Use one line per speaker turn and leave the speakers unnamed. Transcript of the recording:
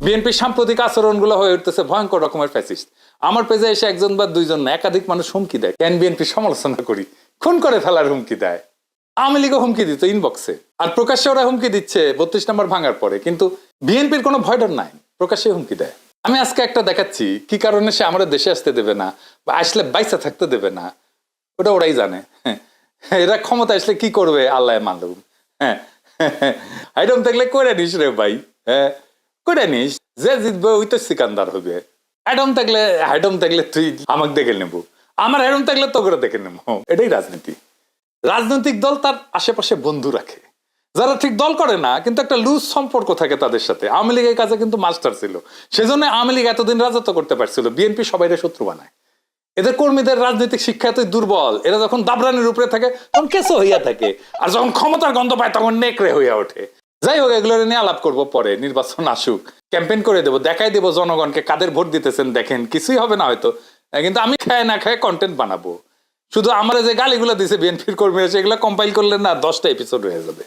বিএনপির সাম্প্রতিক আচরণগুলো হয়ে উঠতেছে ভয়ঙ্কর রকমের ফ্যাসিস্ট। আমার পেজে এসে একজন বা দুইজন না, একাধিক মানুষ হুমকি দেয়, কেন বিএনপি সমালোচনা করি, খুন করে ফেলার হুমকি দেয়। আওয়ামী লীগও হুমকি দিত ইনবক্সে, আর প্রকাশ্যে ওরা হুমকি দিচ্ছে 32 নম্বর ভাঙার পরে, কিন্তু বিএনপির কোনো ভয় ডর নাই, প্রকাশ্যে হুমকি দেয়। আমি আজকে একটা দেখাচ্ছি কি কারণে সে আমাদের দেশে আসতে দেবে না বা আসলে বাইসা থাকতে দেবে না, ওটা ওরাই জানে। এরা ক্ষমতা আসলে কি করবে আল্লাহ মালুম। হ্যাঁ, আইডম থাকলে করে নিস রে ভাই, হ্যাঁ করে নিস, যে জিতবে ওই তো সিকান্দার হবে। হাইডম থাকলে তুই আমাকে দেখে নেবো, আমার হেডম থাকলে তো করে দেখে নেবো। এটাই রাজনীতি। রাজনৈতিক দল তার আশেপাশে বন্ধু রাখে, যারা ঠিক দল করে না কিন্তু একটা লুজ সম্পর্ক থাকে তাদের সাথে। আওয়ামী লীগের কাছে কিন্তু মাস্টার ছিল, সেজন্য আওয়ামী লীগ এতদিন রাজত্ব করতে পারছিল। বিএনপি সবাই শত্রু বানায়, এদের কর্মীদের রাজনৈতিক শিক্ষা এতই দুর্বল, এরা যখন দাবরানির উপরে থাকে তখন কেসো হইয়া থাকে, আর যখন ক্ষমতার গন্ধ পায় তখন নেকড়ে হইয়া ওঠে। যাই হোক, এগুলো নিয়ে আলাপ করবো পরে, নির্বাচন আসুক, ক্যাম্পেইন করে দেবো, দেখাই দেবো জনগণকে কাদের ভোট দিতেছেন, দেখেন কিছুই হবে না হয়তো, কিন্তু আমি খায় না খায় কন্টেন্ট বানাবো। শুধু আমরা যে গালিগুলো দিছে বিএনপির কর্মীরা, সেগুলো কম্পাইল করলে না 10টা এপিসোড হয়ে যাবে।